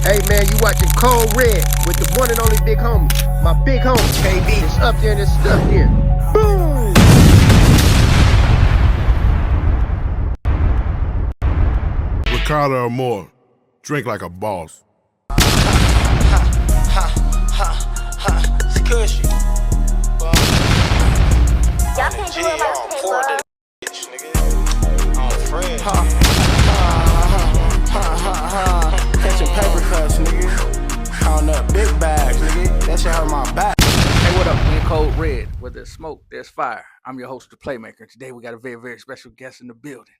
Hey man, you watching Cold Red with the one and only big homie. My big homie, KB. It's up there and it's stuck there. Boom! Ricardo or more, drink like a boss. It's Kushy. Y'all can't do it like Taylor. On Fred. Catching paper cuts, nigga. Counting up big bags, nigga. That shit hurt my back. Hey, what up? We in Cold Red. Where there's smoke, there's fire. I'm your host, the Playmaker. Today we got a very, very special guest in the building.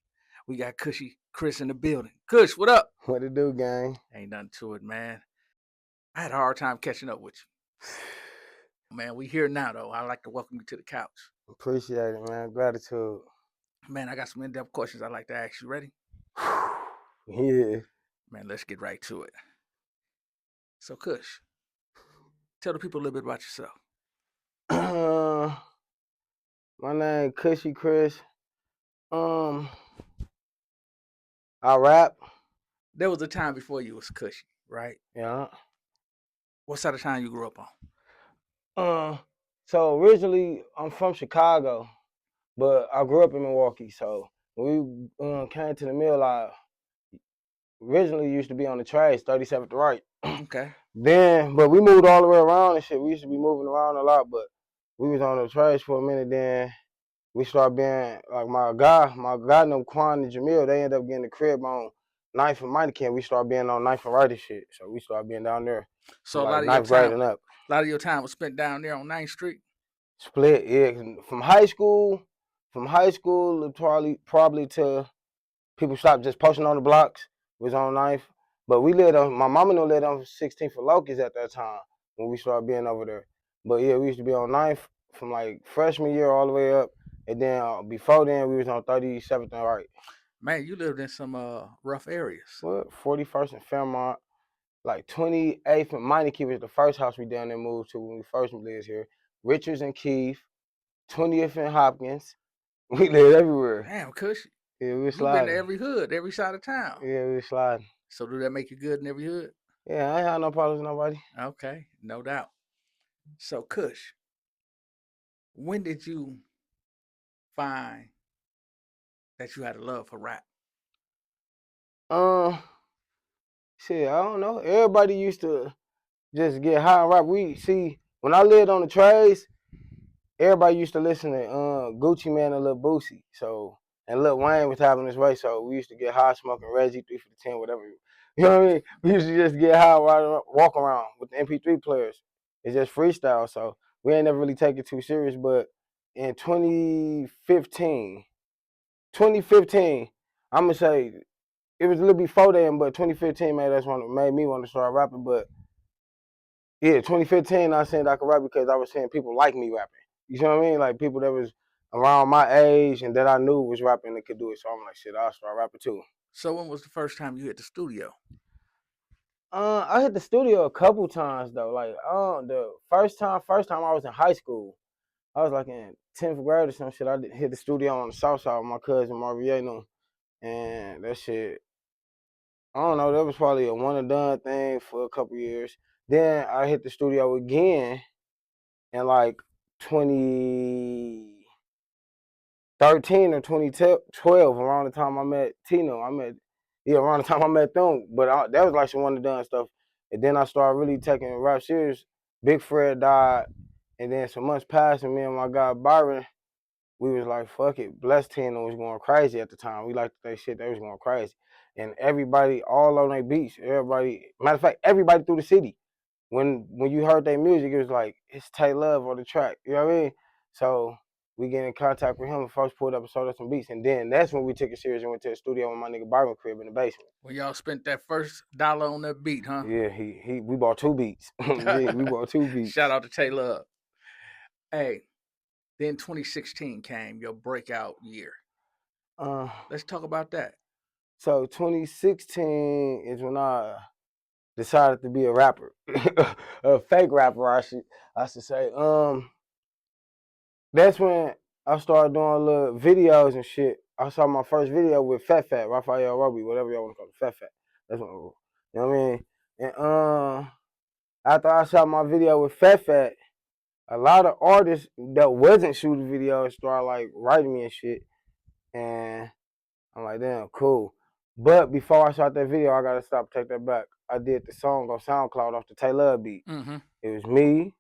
We got Kushy Kris in the building. Kush, what up? What it do, gang? Ain't nothing to it, man. I had a hard time catching up with you. Man, we here now, though. I'd like to welcome you to the couch. Appreciate it, man. Gratitude. Man, I got some in-depth questions I'd like to ask you. Ready? Yeah. Man, let's get right to it. So, Kush, tell the people a little bit about yourself. My name Kushy Kris. I rap. There was a time before you was Kushy, right? Yeah. What side of town you grew up on? So originally I'm from Chicago, but I grew up in Milwaukee. So when we came to the mill, I originally used to be on the trace, 37th to right. Okay. But we moved all the way around and shit. We used to be moving around a lot, but we was on the trace for a minute. Then we started being like my guy named Quan and Jamil. They ended up getting the crib on 9th and Meineken. We started being on 9th and right and shit. So we started being down there. So like a lot of your time was spent down there on 9th Street. Split, yeah. From high school probably to people stopped just posting on the blocks. Was on 9th. But we lived on, my mama lived on 16th for Locust at that time when we started being over there. But yeah, we used to be on 9th from like freshman year all the way up. And then before then, we was on 37th and right. Man, you lived in some rough areas. What? 41st and Fairmont. Like 28th and Meineke was the first house we down there moved to when we first lived here. Richards and Keith. 20th and Hopkins. We lived everywhere. Damn, Kush. Yeah, we was You've been sliding. to every hood, every side of town. Yeah, we was sliding. So do that make you good in every hood? Yeah, I ain't had no problems with nobody. Okay, no doubt. So Kush, when did you find that you had a love for rap? Shit, I don't know. Everybody used to just get high and rap. When I lived on the trays, everybody used to listen to Gucci Mane and Lil Boosie. So, and Lil Wayne was having his way, so we used to get high smoking Reggie 3 for the 10, whatever. You know what I mean? We used to just get high, walk around with the MP3 players. It's just freestyle, so we ain't never really take it too serious. But in 2015, I'm gonna say it was a little before then, but 2015, man, that's when it made me want to start rapping. But yeah, 2015, I said I could rap because I was seeing people like me rapping. You know what I mean? Like people that was around my age and that I knew was rapping and could do it. So I'm like, shit, I'll start rapping too. So when was the first time you hit the studio? I hit the studio a couple times though. Like, the first time I was in high school. I was like in 10th grade or some shit. I hit the studio on the south side with my cousin Marviano, and that shit, I don't know, that was probably a one and done thing for a couple years. Then I hit the studio again in like 2013 or 2012, around the time I met Tino. Around the time I met them. But that was like some one and done stuff. And then I started really taking rap serious. Big Fred died, and then some months passed, and me and my guy Byron, we was like, fuck it. Blessed Tino was going crazy at the time. We liked that shit. They was going crazy. And everybody, all on their beats, matter of fact, everybody through the city, when you heard their music, it was like, it's Tay Love on the track. You know what I mean? So we get in contact with him and first pulled up and sold us some beats. And then that's when we took it serious and went to the studio with my nigga Byron crib in the basement. Well, y'all spent that first dollar on that beat, huh? Yeah, we bought 2 beats. We bought 2 beats. Shout out to Tay Love. Hey, then 2016 came, your breakout year. Let's talk about that. So 2016 is when I decided to be a rapper, a fake rapper, I should say. That's when I started doing little videos and shit. I saw my first video with Fat, Raphael Roby, whatever y'all want to call it, Fat. That's what, you know what I mean? And after I shot my video with Fat, a lot of artists that wasn't shooting videos started like writing me and shit. And I'm like, damn, cool. But before I shot that video, I gotta stop, take that back. I did the song on SoundCloud off the Taylor beat. Mm-hmm. It was me,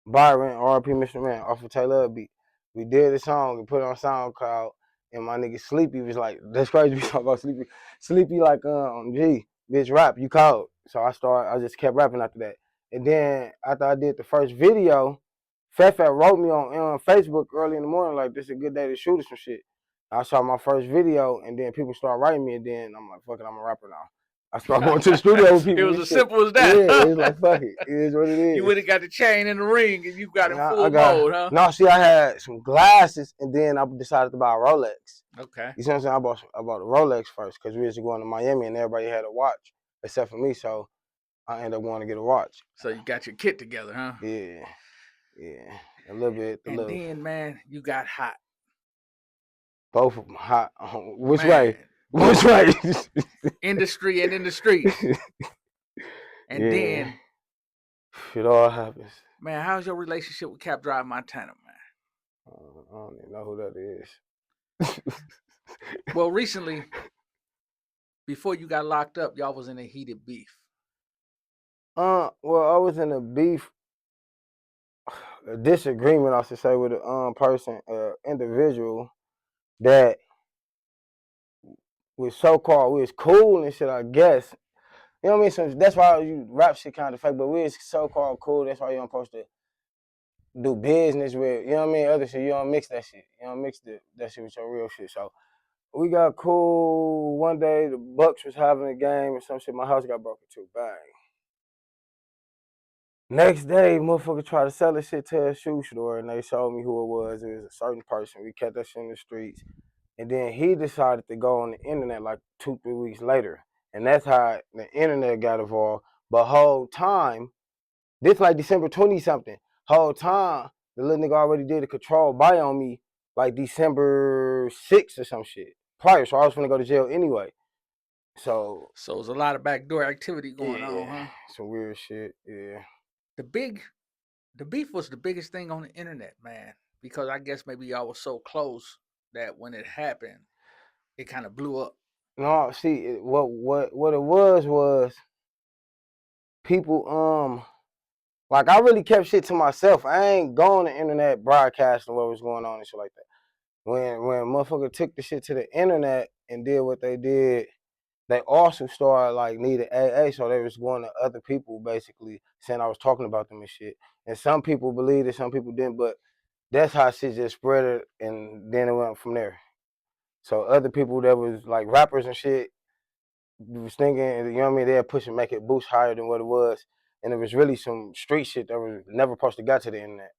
Byron, R.P. Mr. Man, off the Taylor beat. We did the song and put it on SoundCloud. And my nigga Sleepy was like, that's crazy we talk about Sleepy. Sleepy like, G, bitch rap, you called. So I just kept rapping after that. And then after I did the first video, Fat wrote me on Facebook early in the morning, like, this is a good day to shoot or some shit. I saw my first video, and then people started writing me, and then I'm like, fuck it, I'm a rapper now. I started going to the studio with people. It was as simple as that. Yeah, it's like, fuck it. It is what it is. You would have got the chain in the ring, and you got in full mode, huh? No, see, I had some glasses, and then I decided to buy a Rolex. Okay. You see what I'm saying? I bought a Rolex first, because we was going to Miami, and everybody had a watch, except for me, so I ended up going to get a watch. So you got your kit together, huh? Yeah, a little bit. And then, man, you got hot. Both of them hot. Which way? Which way? Industry and in the streets. And then it all happens. Man, how's your relationship with Cap Drive Montana, man? I don't even know who that is. Well, recently, before you got locked up, y'all was in a heated beef. Well, I was in a beef, a disagreement, I should say, with a person, individual that was so-called, we was cool and shit, I guess. You know what I mean? So that's why you rap shit kind of fake, but we was so-called cool. That's why you don't supposed to do business with, you know what I mean? Other shit, you don't mix that shit. You don't mix that shit with your real shit. So we got cool. One day the Bucks was having a game or some shit. My house got broken too. Bang. Next day, motherfucker tried to sell this shit to a shoe store, and they showed me who it was. It was a certain person. We kept that shit in the streets. And then he decided to go on the internet like 2-3 weeks later. And that's how the internet got involved. But whole time, this like December 20-something, whole time, the little nigga already did a control buy on me like December 6th or some shit prior. So I was gonna go to jail anyway. So there's a lot of backdoor activity going on, huh? Some weird shit, yeah. The beef was the biggest thing on the internet, man, because I guess maybe y'all was so close that when it happened, it kind of blew up. No, see, what it was people, like I really kept shit to myself. I ain't go on the internet broadcasting what was going on and shit like that. When motherfucker took the shit to the internet and did what they did, they also started like needing AA, so they was going to other people basically saying I was talking about them and shit. And some people believed it, some people didn't, but that's how shit just spread it, and then it went from there. So other people that was like rappers and shit was thinking, you know what I mean, they'd push and make it boost higher than what it was. And it was really some street shit that was never supposed to get to the internet.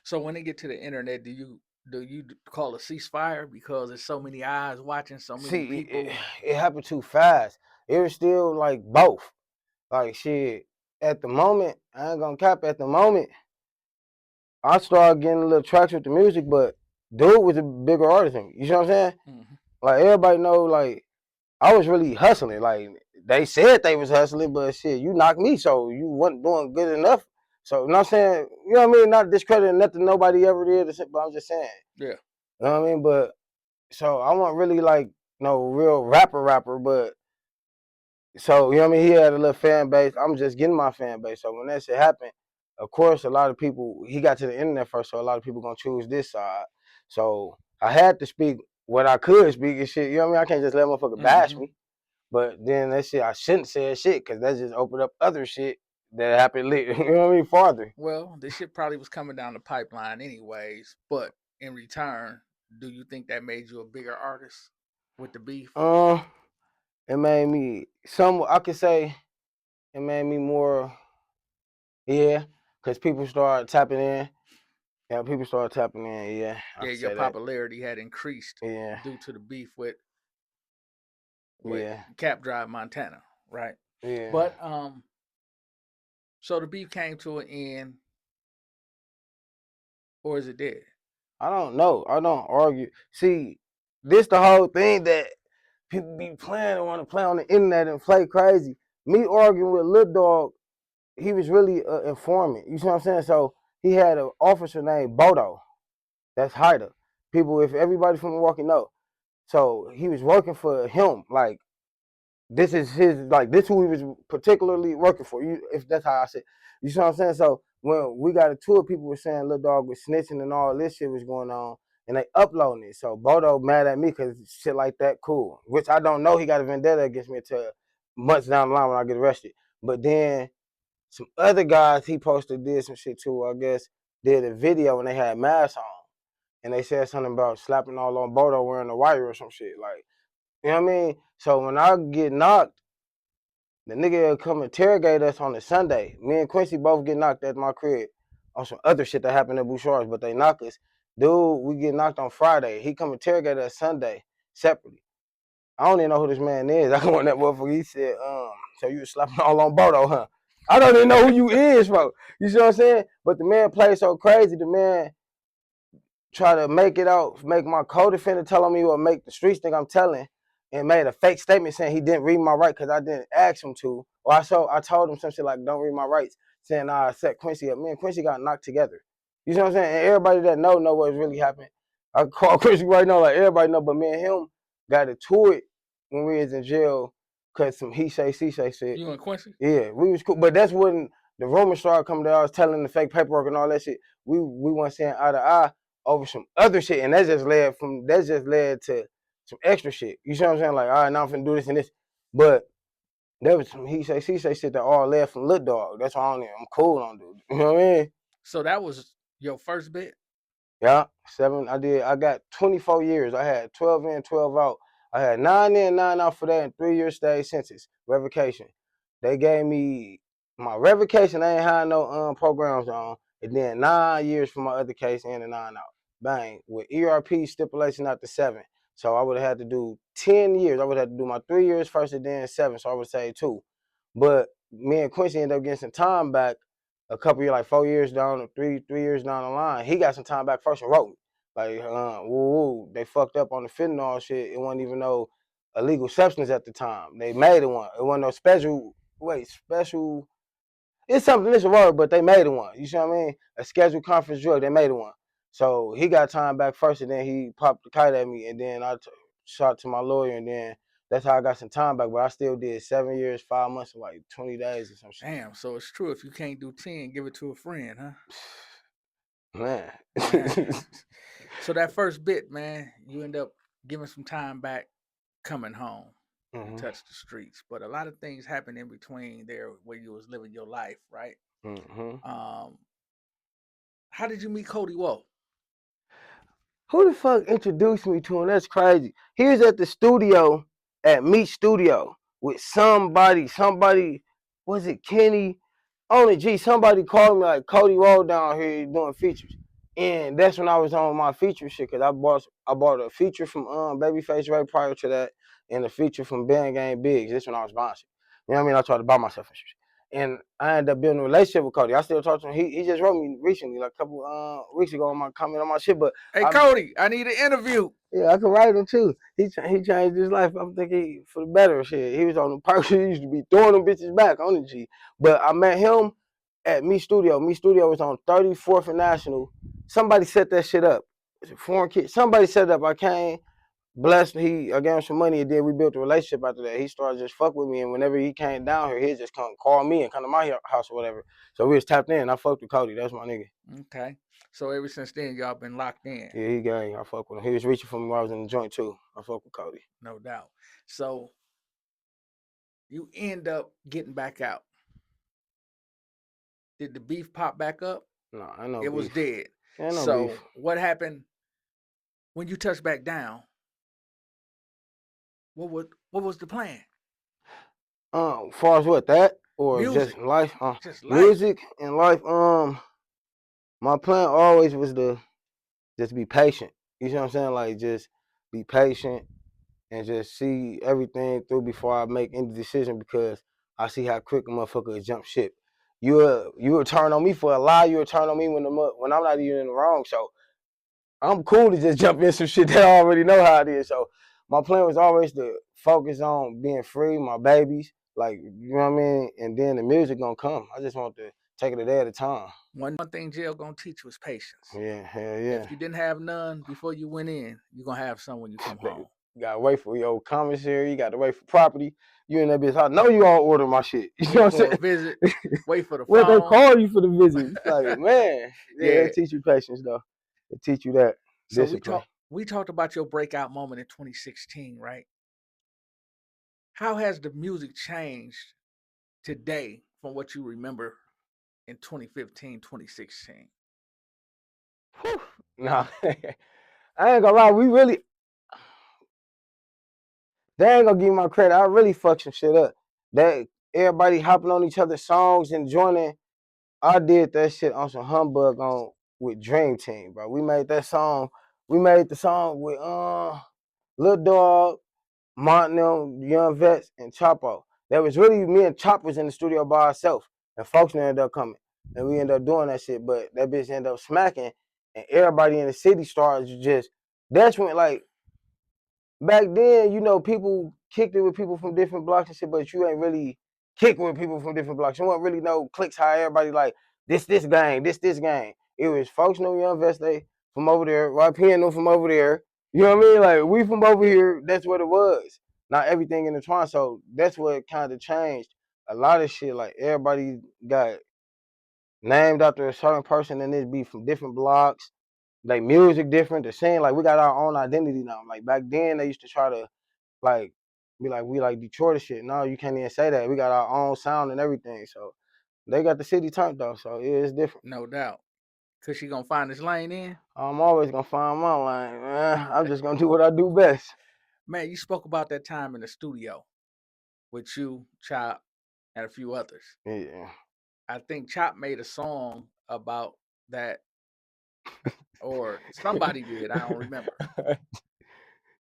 So when they get to the internet, do you call a ceasefire because there's so many eyes watching, so many people? It happened too fast. It was still like both. Like shit, at the moment, I ain't gonna cap, at the moment, I started getting a little traction with the music, but dude was a bigger artist than me. You know what I'm saying? Mm-hmm. Like everybody know, like I was really hustling. Like they said they was hustling, but shit, you knocked me, so you wasn't doing good enough. So, you know what I'm saying? You know what I mean? Not discrediting nothing nobody ever did, but I'm just saying. Yeah. You know what I mean? But, so I wasn't really like no real rapper, but, so, you know what I mean? He had a little fan base. I'm just getting my fan base. So when that shit happened, of course, a lot of people, he got to the internet first, so a lot of people gonna choose this side. So I had to speak what I could speak and shit. You know what I mean? I can't just let motherfucker bash me. But then that shit, I shouldn't say shit, because that just opened up other shit that happened later. You know what I mean? Farther. Well, this shit probably was coming down the pipeline anyways, but in return, do you think that made you a bigger artist with the beef? It made me I could say it made me more, yeah, because people started tapping in. Yeah, people started tapping in, yeah. Yeah, your popularity had increased due to the beef with Cap Drive Montana, right? Yeah. But so the beef came to an end, or is it dead? I don't know. I don't argue. See, this the whole thing that people be playing and want to play on the internet and play crazy. Me arguing with Lil Dog he was really informant. You see what I'm saying? So he had an officer named Bodo. That's Hyder. People, if everybody from Milwaukee know. So he was working for him. Like this is his. Like this who he was particularly working for. You, if that's how I said. You see what I'm saying? So when we got a tour, people were saying Lil Dog was snitching and all this shit was going on, and they uploading it. So Bodo mad at me because shit like that cool. Which I don't know. He got a vendetta against me until months down the line when I get arrested. But then some other guys he posted did some shit too, I guess, did a video and they had masks on. And they said something about slapping all on Bodo wearing a wire or some shit. Like, you know what I mean? So when I get knocked, the nigga will come interrogate us on a Sunday. Me and Quincy both get knocked at my crib on some other shit that happened at Bouchard's, but they knock us. Dude, we get knocked on Friday. He come interrogate us Sunday separately. I don't even know who this man is. I go on that motherfucker. He said, so you was slapping all on Bodo, huh? I don't even know who you is, bro. You see what I'm saying? But the man played so crazy. The man try to make it out, make my co-defendant telling me or make the streets think I'm telling, and made a fake statement saying he didn't read my rights because I didn't ask him to. Or I told him some shit like, don't read my rights, saying I set Quincy up. Me and Quincy got knocked together. You see what I'm saying? And everybody that know what's really happened. I call Quincy right now, like everybody know, but me and him got into it when we was in jail because some he say, she say shit. You and Quincy? Yeah, we was cool. But that's when the rumors started coming down. I was telling the fake paperwork and all that shit. We weren't saying eye to eye over some other shit, and that just led to some extra shit. You see what I'm saying? Like, all right, now I'm finna do this and this. But there was some he say, she say shit that all led from Lil Dog. That's why I'm cool on dude. You know what I mean? So that was your first bit? Yeah, 7. I got 24 years. I had 12 in, 12 out. I had 9 in, 9 out for that, and 3 years state sentence revocation. They gave me my revocation. I ain't had no programs on, and then 9 years for my other case and a 9 out. Bang, with ERP stipulation after 7. So I would have had to do 10 years. I would have to do my 3 years first and then 7. So I would say 2. But me and Quincy ended up getting some time back a couple years, like 4 years down, or 3 years down the line. He got some time back first and wrote me. Like, they fucked up on the fentanyl shit. It wasn't even no illegal substance at the time. They made it one. It wasn't no special. It's something, it's a word, but they made it one. You see what I mean? A scheduled conference drug, they made it one. So he got time back first, and then he popped the kite at me, and then I shot to my lawyer, and then that's how I got some time back. But I still did 7 years, 5 months, and like 20 days or some shit. Damn, so it's true. If you can't do 10, give it to a friend, huh? Man. So that first bit, man, you end up giving some time back, coming home, Mhm. touch the streets. But a lot of things happen in between there where you was living your life, right? Mhm. How did you meet Cody Woe? Who the fuck introduced me to him? That's crazy. He was at the studio at Meat Studio with somebody, was it Kenny? On the G, somebody called me like Cody Roll down here doing features. And that's when I was on my feature shit, cause I bought a feature from Babyface Ray prior to that, and a feature from Bang Gang Biggs. This when I was buying shit. You know what I mean? I tried to buy myself and shit. And I ended up building a relationship with Cody. I still talk to him. He just wrote me recently, like a couple weeks ago, on my comment on my shit. But Hey, Cody, I need an interview. yeah, I can write him too. He changed his life. I'm thinking for the better shit. He was on the park. He used to be throwing them bitches back on the G. But I met him at Me Studio. Me Studio was on 34th and National. Somebody set that shit up. It's a foreign kid. Somebody set it up. I came, blessed. I gave him some money, and then we built a relationship after that. He started just fuck with me, and whenever he came down here, he'd just come call me and come to my house or whatever. So we was tapped in. I fucked with Cody. That's my nigga. Okay. So ever since then, y'all been locked in. Yeah, he gang. I fuck with him. He was reaching for me while I was in the joint too. I fuck with Cody. No doubt. So you end up getting back out. Did the beef pop back up? No, I know. It was dead. Ain't no So beef. what happened when you touched back down? What was the plan? Far as what, that or Music. just life? Just life. Music and life. My plan always was to just be patient. You see what I'm saying? Like just be patient and just see everything through before I make any decision, because I see how quick a motherfucker will jump ship. You will turn on me for a lie. You will turn on me when I'm not even in the wrong. So I'm cool to just jump in some shit that I already know how it is. So my plan was always to focus on being free, my babies, Like, you know what I mean? And then the music gonna come. I just want to take it a day at a time. One thing jail gonna teach you is patience. Yeah, hell yeah. If you didn't have none before you went in, you're gonna have some when you come home. You gotta wait for your commissary, you gotta wait for property. You in that bitch. I know you all order my shit. You know Wait what I'm for a saying? visit, wait for the When they phone. call you for the visit, it's like, man, yeah, Yeah. it teach you patience though. It teach you that So discipline. we talked about your breakout moment in 2016, right? How has the music changed today from what you remember in 2015, 2016? Whew. Nah, I ain't gonna lie. They ain't gonna give me my credit. I really fucked some shit up. That everybody hopping on each other's songs and joining. I did that shit on some humbug on with Dream Team, bro. We made that song. We made the song with Lil Dog, Montenel, Young Vets, and Chapo. That was really me and Chop was in the studio by ourselves. And folks ended up coming. And we ended up doing that shit. But that bitch ended up smacking. And everybody in the city started to just, that's when like back then, you know, people kicked it with people from different blocks and shit, but you ain't really kick with people from different blocks. You won't really know clicks how everybody like this gang, this gang. It was folks know Young Vest they from over there, YPN them from over there. You know what I mean? Like we from over here, that's what it was. Not everything intertwined. So that's what kind of changed. A lot of shit, like everybody got named after a certain person and it be from different blocks like music different, the scene, like we got our own identity now. Like back then they used to try to like be like we like Detroit and shit. No, you can't even say that. We got our own sound and everything. So they got the city turned off. So yeah, it's different. No doubt. Cause she gonna find his lane in. I'm always gonna find my lane, man. I'm just gonna do what I do best. Man, you spoke about that time in the studio with you, Chop, and a few others. Yeah. I think Chop made a song about that, or somebody did. I don't remember.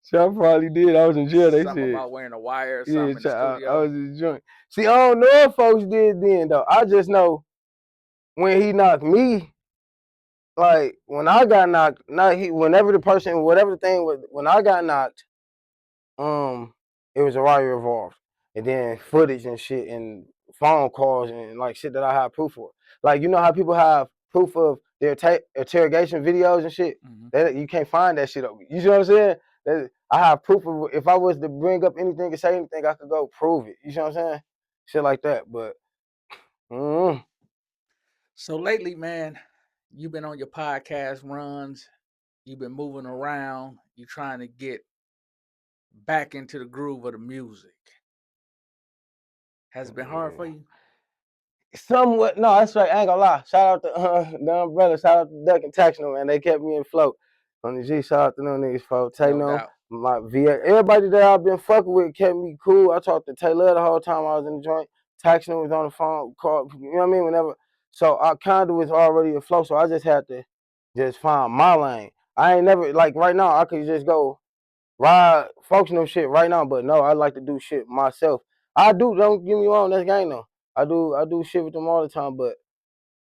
So I probably did. I was in jail. They Something said, about wearing a wire or yeah, something in the I studio. was in the joint. See, I don't know if folks did then though. I just know when he knocked me, like when I got knocked, not he, whenever the person, whatever the thing was, when I got knocked, it was a wire involved, and then footage and shit, and phone calls and like shit that I have proof for. Like you know how people have proof of their interrogation videos and shit. Mm-hmm. That you can't find that shit. You see what I'm saying? That I have proof of. If I was to bring up anything and say anything, I could go prove it. You see what I'm saying? Shit like that. But. So lately, man, you've been on your podcast runs. You've been moving around. You're trying to get back into the groove of the music. Has it been hard for you? Somewhat, no, that's right. I ain't gonna lie. Shout out to the umbrella. Shout out to Duck and Taxino, man. They kept me afloat on the G. Shout out to them niggas, folks. No Taylor, doubt. my VA, everybody that I've been fucking with kept me cool. I talked to Taylor the whole time I was in the joint. Taxino was on the phone, called, you know what I mean? Whenever, so I kind of was already afloat. So I just had to just find my lane. I ain't never like right now. I could just go ride functional shit right now, but no, I like to do shit myself. I do. Don't get me wrong. That's gang though. I do shit with them all the time, but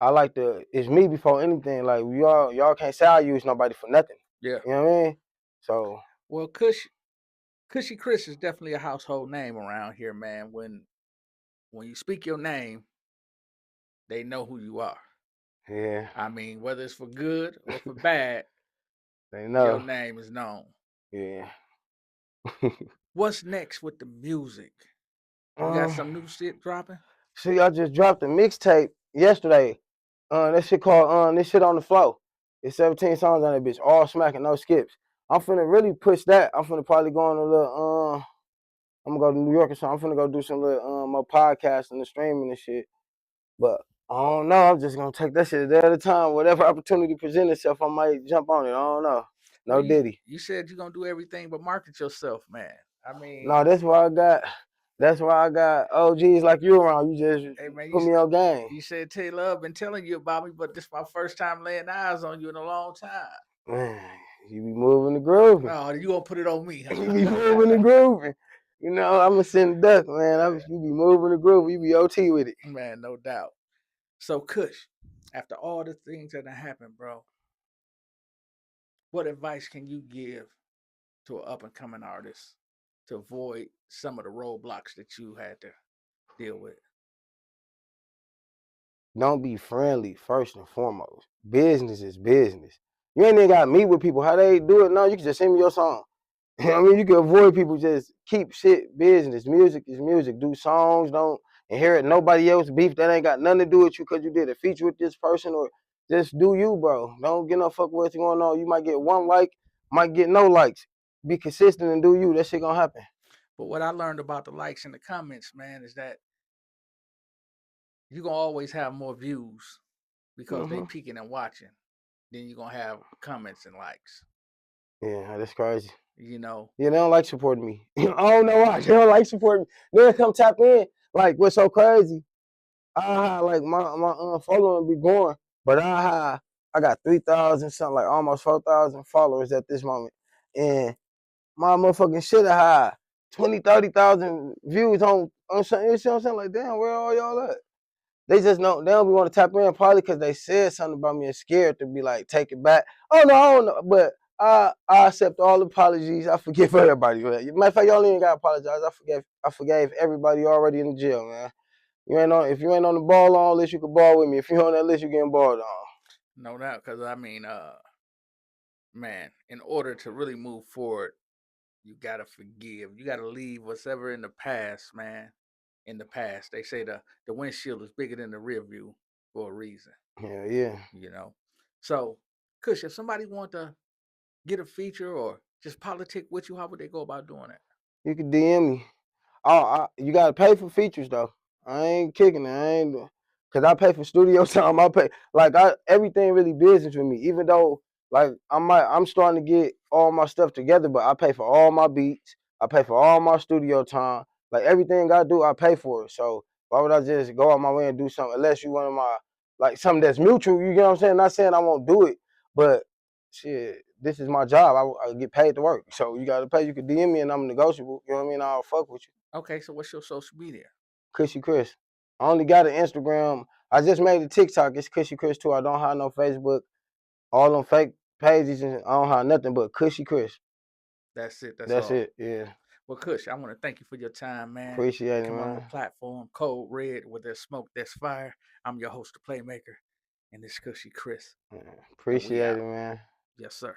I like to. It's me before anything. Like y'all can't say I use nobody for nothing. Yeah. You know what I mean? So Well, Kushy Kris is definitely a household name around here, man. When you speak your name, they know who you are. yeah, I mean, whether it's for good or for bad, they your know. name is known. Yeah. What's next with the music? You got some new shit dropping? See, I just dropped a mixtape yesterday. That shit called this shit on the flow. It's 17 songs on that bitch, all smacking, no skips. I'm finna really push that. I'm finna probably go on a little I'm gonna go to New York or something. I'm finna go do some little more podcasting and streaming and shit. But I don't know. I'm just gonna take that shit a day at a time. Whatever opportunity presents itself, I might jump on it. I don't know. No Well, Diddy. you said you're gonna do everything but market yourself, man. I mean, No, that's why I got. That's why I got OGs like you around. You just hey man, put me on game. you said Taylor, I've been telling you about me, but this is my first time laying eyes on you in a long time. Man, you be moving the grooving. Oh, you gonna put it on me? Huh? You be moving the grooving. You know, I'm a send duck, man. You be moving the groove. You be OT with it. Man, no doubt. So, Kush, after all the things that have happened, bro, what advice can you give to an up and coming artist to avoid some of the roadblocks that you had to deal with? Don't be friendly first and foremost. Business is business. You ain't even got to meet with people. How they do it now, you can just send me your song. I mean, you can avoid people, just keep shit business. Music is music. Do songs, don't inherit nobody else beef that ain't got nothing to do with you because you did a feature with this person, or just do you, bro. Don't get no fuck what's going on. You might get one like, might get no likes. Be consistent and do you. That shit gonna happen. But what I learned about the likes and the comments, man, is that you're gonna always have more views because they peeking and watching than you're gonna have comments and likes. Yeah, that's crazy. You know, Yeah, they don't like supporting me. I don't know why. They don't like supporting me. They'll come tap in. Like, what's so crazy? Like my following be going, but I got 3,000 something, like almost 4,000 followers at this moment, and my motherfucking shit high 20, 30,000 views on something. You see what I'm saying? Like, damn, where all y'all at? They just know they don't be want to tap in, probably because they said something about me and scared to be like, take it back. Oh no, I don't know, but I accept all apologies. I forgive everybody. Matter of fact, y'all ain't got to apologize. I forgave everybody already in the jail, man. If you ain't on the ball on list, you can ball with me. If you're on that list, you getting balled on. no doubt. Because I mean, man, in order to really move forward, you gotta forgive. You gotta leave what's ever in the past, man. In the past, they say the windshield is bigger than the rear view for a reason. Yeah, yeah. You know. So, Kush, if somebody want to get a feature or just politic with you, how would they go about doing it? You can DM me. You gotta pay for features though. I ain't kicking it. Cause I pay for studio time. I pay everything really business with me. Even though like I'm starting to get all my stuff together, but I pay for all my beats. I pay for all my studio time. Like everything I do, I pay for it. So why would I just go out my way and do something unless you one of my like something that's mutual? You get what I'm saying? Not saying I won't do it, but shit, this is my job. I get paid to work. So you gotta pay. You can DM me and I'm negotiable. You know what I mean? I'll fuck with you. Okay, so what's your social media? Kushy Kris. I only got an Instagram. I just made a TikTok. It's Kushy Kris too. I don't have no Facebook. All them fake pages, and I don't have nothing but Kushy Kris. That's it. That's That's all. it. Yeah. Well, Kush, I want to thank you for your time, man. Appreciate it, Come on the man. platform, Code Red, where there's smoke, there's fire. I'm your host, the Playmaker, and this Kushy Kris. Yeah, And we appreciate out. it, man. Yes, sir.